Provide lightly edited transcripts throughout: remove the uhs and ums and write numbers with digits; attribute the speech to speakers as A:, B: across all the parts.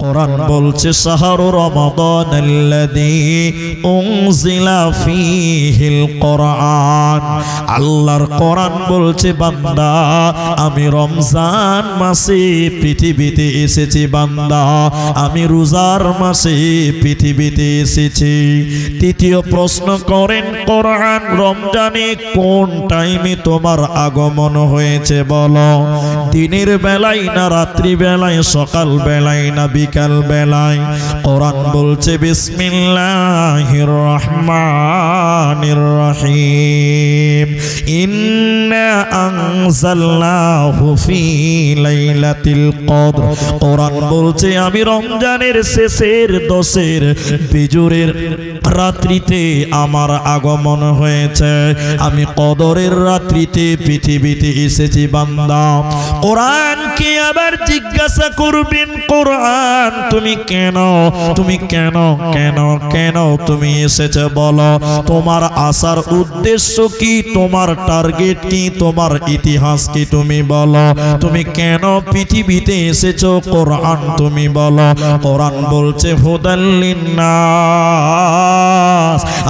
A: কোরআন বলছে শাহরু রমাদানাল্লাযী উনজিলা ফীহিল কোরআন। আল্লাহর কোরআন বলছে বান্দা আমি রমজান মাসে পৃথিবীতে এসেছি, বান্দা আমি রোজার মাসে পৃথিবীতে এসেছি। তৃতীয় প্রশ্ন করেন কোরআন রমজানে কোন টাইমে তোমার আগমন হয়েছে বলো? দিনের বেলায় না রাত্রি বেলায়, সকাল বেলায় না বিকাল বেলায়? কোরআন বলছে বিসমিল্লাহির রহমানির রহিম ইন্না আনজালনাহু ফি লাইলাতিল কদর। কোরআন বলছে আমি রমজানের শেষের 10-এর বিজুরের রাত্রিতে আমার আগমন হয়েছে, আমি কদরের রাত্রিতে পৃথিবীতে এসেছি বান্দা। কোরআনকে আবার জিজ্ঞাসা করবেন কোরআন তুমি কেন তুমি এসেছো বলো? তোমার আসার উদ্দেশ্য কি, তোমার টার্গেট কি, তোমার ইতিহাস কি তুমি বলো? তুমি কেন পৃথিবীতে এসেছো কোরআন তুমি বলো? কোরআন বলছে হুদাল লিন্নাস,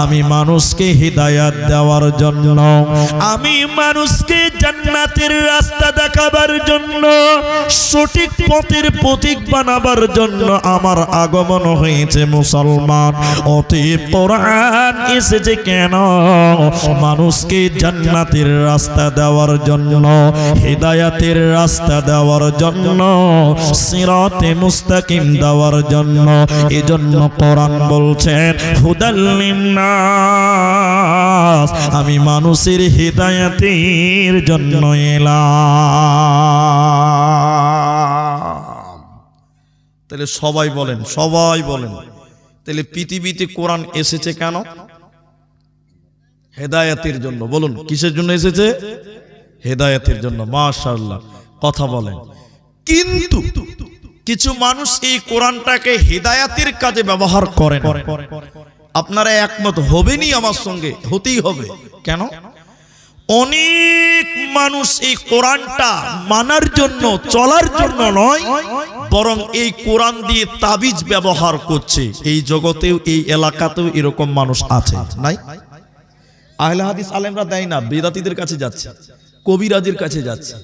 A: আমি মানুষকে হিদায়াত দেওয়ার জন্য, আমি মানুষকে জান্নাতের রাস্তা দেখাবার জন্য, সঠিক পথের প্রতীক বানাবার জন্য আমার আগমন হয়েছে মুসলমান। অতএব কোরআন এসেছে কেন? মানুষকে জান্নাতের রাস্তা দেওয়ার জন্য, হিদায়াতের রাস্তা দেওয়ার জন্য, সিরাতে মুস্তাকিম দেওয়ার জন্য। এজন্য কোরআন বলছেন হুদাল লিন্নাস, আমি মানুষের হিদায়াতের জন্য এলাম। তাহলে সবাই বলেন তাহলে পৃথিবীতে কোরআন এসেছে কেন? হেদায়েতের জন্য। বলুন কিসের জন্য এসেছে? হেদায়েতের জন্য। মাশাআল্লাহ, কথা বলেন। কিন্তু কিছু মানুষ এই কোরআনটাকে হেদায়েতের কাজে ব্যবহার করেন। আপনারা একমত হবেনই আমার সঙ্গে, হতেই হবে। কেন? অনেক মানুষ এই কোরআনটা মানার জন্য, চলার জন্য নয়, বরং এই কোরআন দিয়ে তাবিজ ব্যবহার করছে। এই জগতেও, এই এলাকাতেও এরকম মানুষ আছে, নাই? আহলে হাদিস আলেমরা দেয় না, বেদাতীদের কাছে যাচ্ছে, কবিরাজের কাছে যাচ্ছে।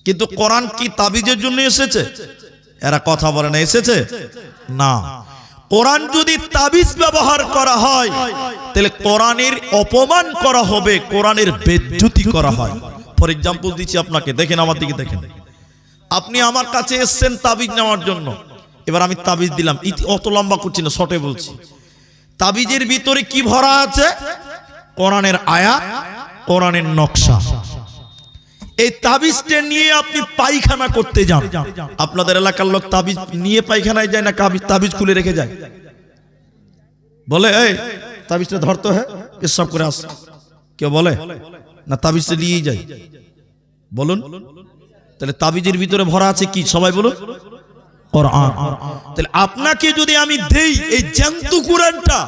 A: কিন্তু কোরআন কি তাবিজের জন্য এসেছে? এরা কথা বলে না, এসেছে না। কোরআন যদি তাবিজ ব্যবহার করা হয় তাহলে কোরআনের অপমান করা হবে, কোরআনের বেজ্জতি করা হয়। ফর এক্সাম্পল দিচ্ছি আপনাকে, দেখেন আমার দিকে দেখেন। আপনি আমার কাছে এসেছেন তাবিজ নেওয়ার জন্য, এবার আমি তাবিজ দিলাম, অত লম্বা করছি না, শর্টে বলছি। তাবিজের ভিতরে কি ভরা আছে? কোরআনের আয়াত, কোরআনের নকশা। এই তাবিজটা নিয়ে আপনি পায়খানা করতে যান। আপনাদের এলাকার লোক তাবিজ নিয়ে পায়খানায় যায় না, তাবিজ খুলে রেখে যায়? বলে এই তাবিজটা ধরতে হয়, পেশাব করে আস, কেউ বলে না? তাবিজটা নিয়েই যায়। বলুন তাহলে তাবিজের ভিতরে ভরা আছে কি? সবাই বলুন কোরআন। তাহলে আপনাকে যদি আমি দেই এই জ্যান্ত কোরআনটা,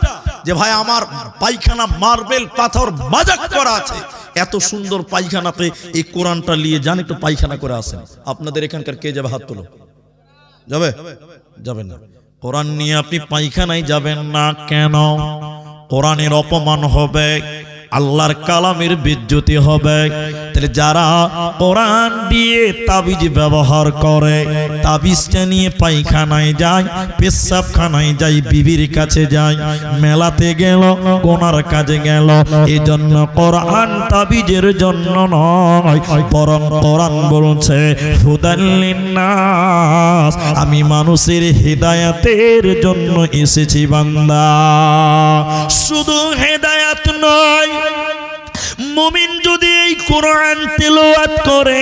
A: যে ভাই আমার পায়খানা মার্বেল পাথর মাজাক করা আছে, এত সুন্দর পায়খানাতে এই কোরআনটা নিয়ে যান, একটু পায়খানা করে আসেন। আপনাদের এখানকার কে যাবে? হাত তোলো। যাবে? যাবে না। কোরআন নিয়ে আপনি পায়খানায় যাবেন না। কেন? কোরআনের অপমান হবে, আল্লাহর কালামের বেজ্জতি হবে। তাহলে যারা কোরআন দিয়ে তাবিজ ব্যবহার করে, তাবিজটা নিয়ে পায়খানায় যায়, পেশাবখানায় যায়, বিবির কাছে যায়, মেলাতে গেল, কোনার কাজে গেল, এজন্য কোরআন তাবিজের জন্য নয়, বরং কোরআন বলছে হুদাল লিন্নাস, আমি মানুষের হিদায়াতের জন্য এসেছি বান্দা। শুধু হেদায়াত নয়, মুমিন যদি এই কোরআন তেলাওয়াত করে,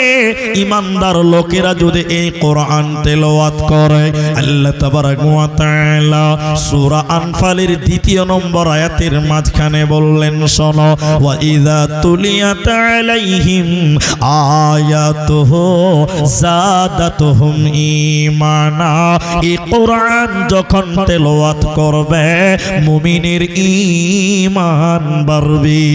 A: ইমানদার লোকেরা যদি এই কোরআন তেলাওয়াত করে, আল্লাহ তাবারাক ওয়া তাআলা সূরা আনফালের 2 নম্বর আয়াতের মাঝখানে বললেন, শোনো, ওয়া ইযা তুলিয়াত আলাইহিম আয়াতুহু যাদাতুহুম ঈমানা। এই কোরআন যখন তেলাওয়াত করবে, মুমিনের ঈমান বাড়বে।